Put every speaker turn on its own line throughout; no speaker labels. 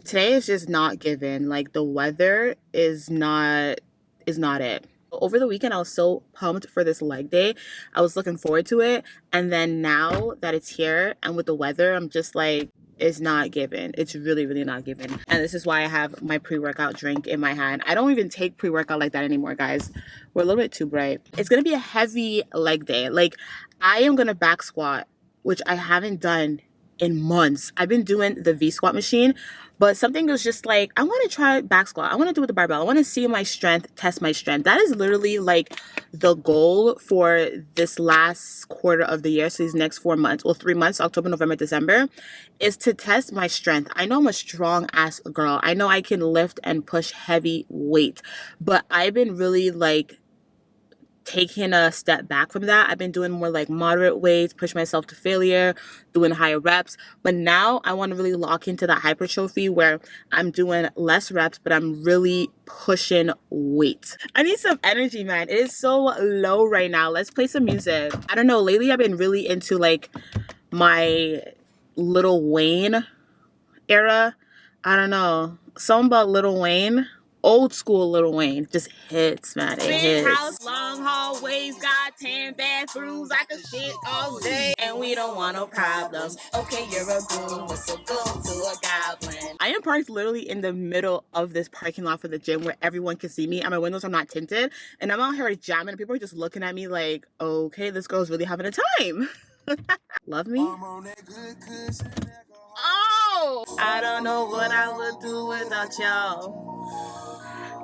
Today is just not given. Like, the weather is not it. Over the weekend, I was so pumped for this leg day. I was looking forward to it. And then now that it's here and with the weather, I'm just like, it's not given. It's really, really not given. And this is why I have my pre-workout drink in my hand. I don't even take pre-workout like that anymore, guys. We're a little bit too bright. It's going to be a heavy leg day. Like, I am going to back squat, which I haven't done in months. I've been doing the V squat machine, but something was just like, I want to try back squat. I want to do it with the barbell. I want to see my strength, test my strength. That is literally like the goal for this last quarter of the year. So these next 4 months, well, 3 months, October, November, December, is to test my strength. I know I'm a strong ass girl. I know I can lift and push heavy weight, but I've been really like taking a step back from that. I've been doing more like moderate weights, push myself to failure, doing higher reps. But now I want to really lock into that hypertrophy where I'm doing less reps, but I'm really pushing weight. I need some energy, man. It is so low right now. Let's play some music. I don't know. Lately, I've been really into like my Lil Wayne era. I don't know. Something about Lil Wayne. Old school Lil Wayne just hits, man. It hits. House, long hallways, got 10 bathrooms. I can shit all day, and we don't want no problems. Okay, you're a goon, what's a goon to a goblin? I am parked literally in the middle of this parking lot for the gym where everyone can see me, and my windows are not tinted. And I'm out here jamming, and people are just looking at me like, okay, this girl's really having a time. Love me? Oh, I don't know what I would do without y'all.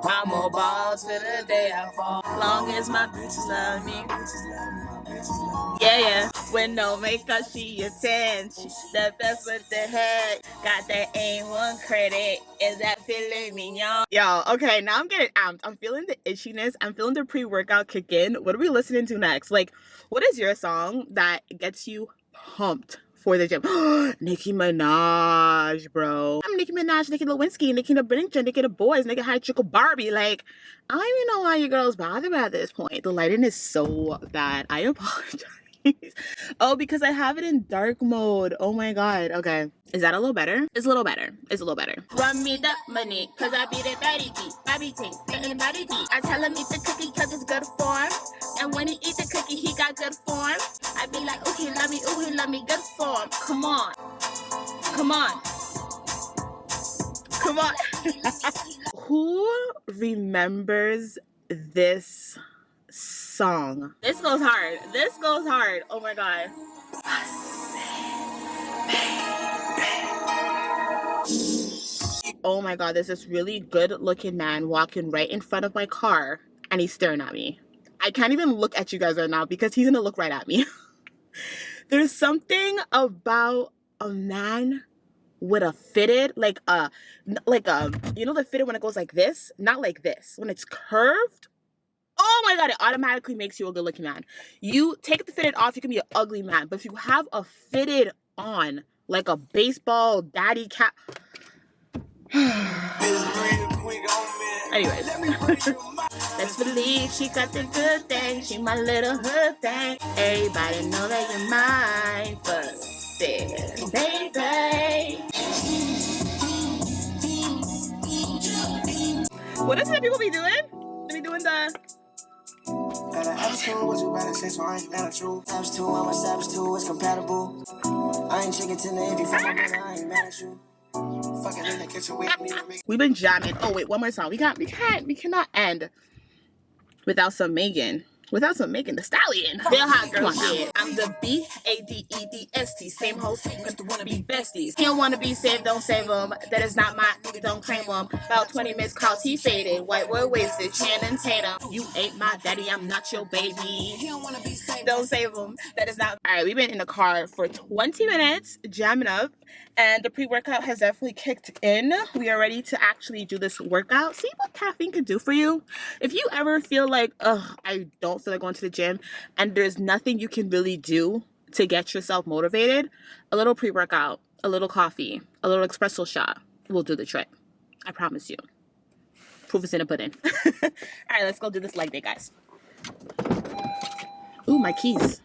I'm more balls for the day I fall. Long as my bitches love me. Yeah, yeah. With no makeup, she a 10. She's the best with the head. Got that A1 credit. Is that feeling mignon? Yo, okay, now I'm getting amped. I'm feeling the itchiness. I'm feeling the pre-workout kick in. What are we listening to next? Like, what is your song that gets you pumped for the gym? Nicki Minaj, bro. I'm Nicki Minaj, Nicki Lewinsky, Nicki the Brinja, Nicki the Boys, Nicki High Chickle Barbie. Like, I don't even know why you girls bother me at this point. The lighting is so bad. I apologize. Oh, because I have it in dark mode. Oh my god. Okay. Is that a little better? It's a little better. It's a little better. Run me the money, cause I beat it baby beat. Baby ting, and body beat. I tell him eat the cookie cause it's good form. And when he eat the cookie, he got good form. I be like, ooh, he love me, good form. Come on. Come on. Come on. Who remembers this song? This goes hard. This goes hard. Oh my god. Oh my god, there's this really good looking man walking right in front of my car and he's staring at me. I can't even look at you guys right now because he's gonna look right at me. There's something about a man with a fitted, like a, you know the fitted when it goes like this? Not like this. When it's curved, oh my god, it automatically makes you a good looking man. You take the fitted off, you can be an ugly man. But if you have a fitted on, like a baseball daddy cap. Anyways. Let's believe she got the good thing. She my little hood thing. Everybody know that you're mine. But baby. What is it people be doing? They be doing the... Attitude, what you better say, so I ain't mad at you. Times 2, I'm a savage 2, it's compatible. I ain't chicken to name, if you fuck my brother, I ain't mad at you. Fucking in the kitchen with me. We've been jamming. Oh wait, one more song. We cannot end without some Megan. Without some Megan Thee Stallion. Real hot girl shit. I'm the B-A-D-E-D-S-T. Same whole thing, cause they wanna be besties. He don't wanna be saved, don't save him. That is not my nigga, don't claim him. About 20 missed calls, he faded. White boy wasted, Channing Tatum. You ain't my daddy, I'm not your baby. He don't wanna be saved, don't save him. That is not... Alright, we've been in the car for 20 minutes, jamming up. And the pre-workout has definitely kicked in. We are ready to actually do this workout. See what caffeine can do for you. If you ever feel like, ugh, I don't feel like going to the gym, and there's nothing you can really do to get yourself motivated, a little pre-workout, a little coffee, a little espresso shot will do the trick. I promise you. Proof is in the pudding. All right, let's go do this leg day, guys. Ooh, my keys.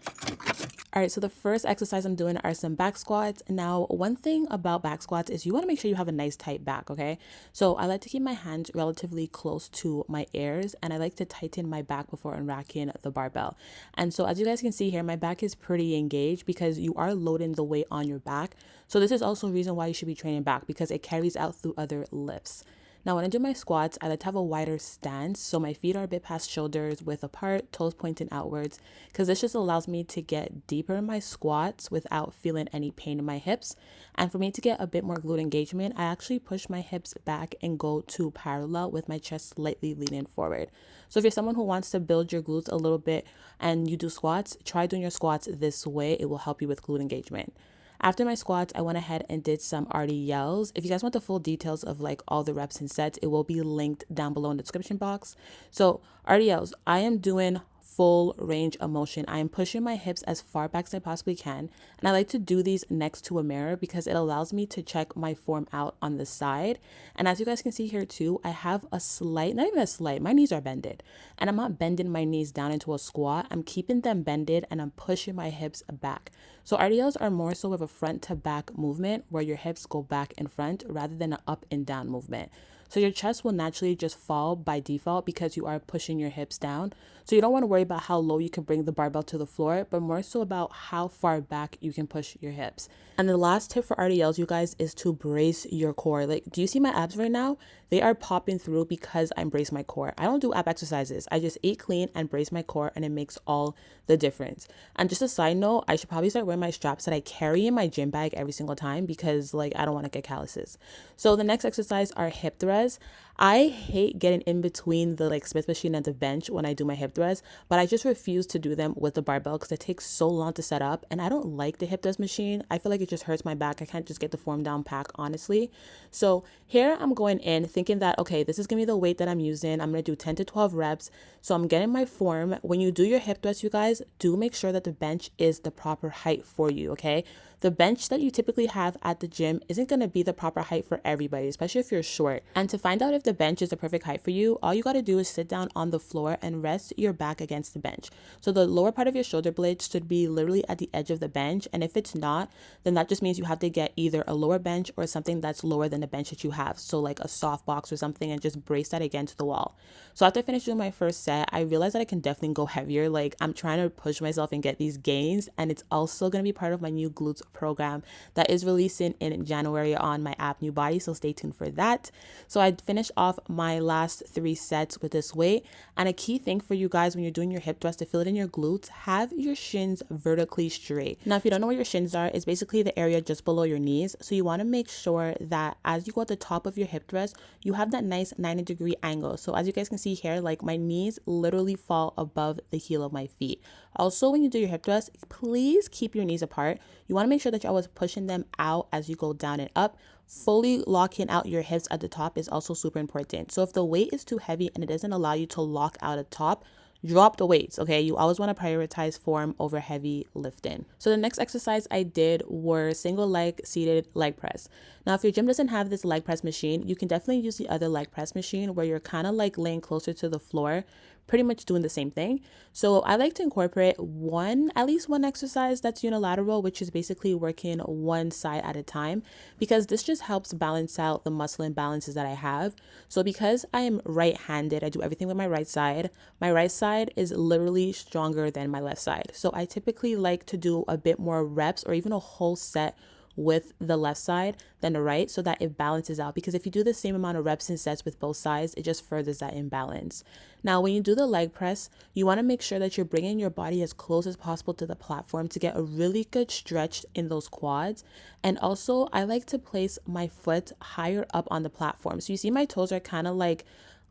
All right, so the first exercise I'm doing are some back squats. Now, one thing about back squats is you want to make sure you have a nice tight back, okay? So I like to keep my hands relatively close to my ears, and I like to tighten my back before unracking the barbell. And so as you guys can see here, my back is pretty engaged because you are loading the weight on your back. So this is also a reason why you should be training back, because it carries out through other lifts. Now, when I do my squats, I like to have a wider stance, so my feet are a bit past shoulders, width apart, toes pointing outwards, because this just allows me to get deeper in my squats without feeling any pain in my hips. And for me to get a bit more glute engagement, I actually push my hips back and go to parallel with my chest slightly leaning forward. So if you're someone who wants to build your glutes a little bit and you do squats, try doing your squats this way. It will help you with glute engagement. After my squats, I went ahead and did some RDLs. If you guys want the full details of like all the reps and sets, it will be linked down below in the description box. So RDLs, I am doing full range of motion. I am pushing my hips as far back as I possibly can. And I like to do these next to a mirror because it allows me to check my form out on the side. And as you guys can see here too, I have a slight, not even a slight, my knees are bended. And I'm not bending my knees down into a squat. I'm keeping them bended and I'm pushing my hips back. So RDLs are more so of a front to back movement where your hips go back and front rather than an up and down movement. So your chest will naturally just fall by default because you are pushing your hips down. So you don't want to worry about how low you can bring the barbell to the floor, but more so about how far back you can push your hips. And the last tip for RDLs, you guys, is to brace your core. Like, do you see my abs right now? They are popping through because I brace my core. I don't do ab exercises. I just eat clean and brace my core, and it makes all the difference. And just a side note, I should probably start wearing my straps that I carry in my gym bag every single time because like I don't want to get calluses. So the next exercise are hip thrusts. I hate getting in between the like Smith machine and the bench when I do my hip thrusts, but I just refuse to do them with the barbell because it takes so long to set up, and I don't like the hip thrust machine. I feel like it just hurts my back. I can't just get the form down pack, honestly. So here I'm going in thinking that, okay, this is gonna be the weight that I'm using. I'm gonna do 10 to 12 reps. So I'm getting my form. When you do your hip thrust, you guys, do make sure that the bench is the proper height for you, okay? The bench that you typically have at the gym isn't going to be the proper height for everybody, especially if you're short. And to find out if the bench is the perfect height for you, all you got to do is sit down on the floor and rest your back against the bench. So the lower part of your shoulder blades should be literally at the edge of the bench. And if it's not, then that just means you have to get either a lower bench or something that's lower than the bench that you have. So like a soft box or something, and just brace that against the wall. So after I finished doing my first set, I realized that I can definitely go heavier. Like I'm trying to push myself and get these gains. And it's also going to be part of my new glutes program that is releasing in January on my app NUBODY, so stay tuned for that. So I finished off my last 3 sets with this weight. And a key thing for you guys when you're doing your hip thrust to feel it in your glutes, have your shins vertically straight. Now if you don't know where your shins are, it's basically the area just below your knees. So you want to make sure that as you go at the top of your hip thrust, you have that nice 90-degree angle. So as you guys can see here, like my knees literally fall above the heel of my feet. Also, when you do your hip thrust, please keep your knees apart. You want to make sure that you're always pushing them out as you go down and up. Fully locking out your hips at the top is also super important. So if the weight is too heavy and it doesn't allow you to lock out at the top, drop the weights, okay? You always want to prioritize form over heavy lifting. So the next exercise I did were single leg seated leg press. Now, if your gym doesn't have this leg press machine, you can definitely use the other leg press machine where you're kind of like laying closer to the floor, pretty much doing the same thing. So I like to incorporate at least one exercise that's unilateral, which is basically working one side at a time, because this just helps balance out the muscle imbalances that I have. So because I am right-handed, I do everything with my right side. My right side is literally stronger than my left side. So I typically like to do a bit more reps or even a whole set with the left side than the right, so that it balances out, because if you do the same amount of reps and sets with both sides, it just furthers that imbalance. Now when you do the leg press, you want to make sure that you're bringing your body as close as possible to the platform to get a really good stretch in those quads. And also I like to place my foot higher up on the platform, so you see my toes are kind of like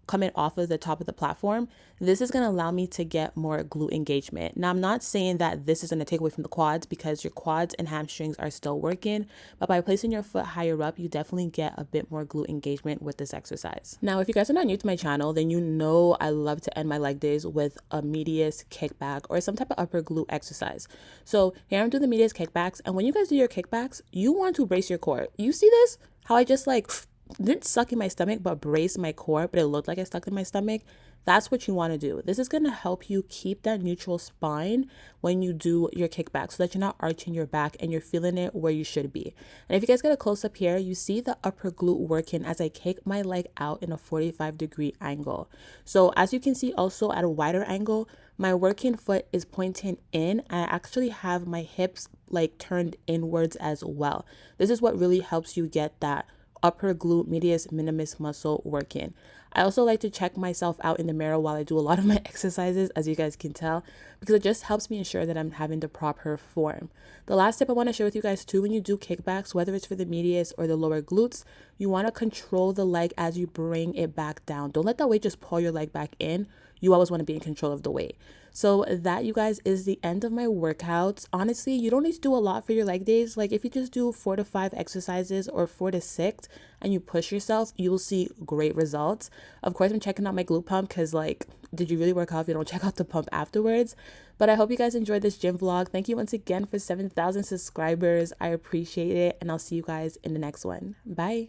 coming off of the top of the platform. This is going to allow me to get more glute engagement. Now, I'm not saying that this is going to take away from the quads, because your quads and hamstrings are still working, but by placing your foot higher up, you definitely get a bit more glute engagement with this exercise. Now, if you guys are not new to my channel, then you know I love to end my leg days with a medius kickback or some type of upper glute exercise. So here I'm doing the medius kickbacks, and when you guys do your kickbacks, you want to brace your core. You see this? How I just like didn't suck in my stomach, but braced my core, but it looked like I stuck in my stomach. That's what you want to do. This is going to help you keep that neutral spine when you do your kickback so that you're not arching your back and you're feeling it where you should be. And if you guys get a close up here, you see the upper glute working as I kick my leg out in a 45-degree angle. So as you can see also at a wider angle, my working foot is pointing in. I actually have my hips like turned inwards as well. This is what really helps you get that upper glute medius minimus muscle working. I also like to check myself out in the mirror while I do a lot of my exercises, as you guys can tell, because it just helps me ensure that I'm having the proper form. The last tip I want to share with you guys too, when you do kickbacks, whether it's for the medius or the lower glutes, you want to control the leg as you bring it back down. Don't let that weight just pull your leg back in. You always want to be in control of the weight. So that, you guys, is the end of my workouts. Honestly, you don't need to do a lot for your leg days. Like if you just do 4 to 5 exercises or 4 to 6 and you push yourself, you will see great results. Of course, I'm checking out my glute pump because like, did you really work out if you don't check out the pump afterwards? But I hope you guys enjoyed this gym vlog. Thank you once again for 7,000 subscribers. I appreciate it. And I'll see you guys in the next one. Bye.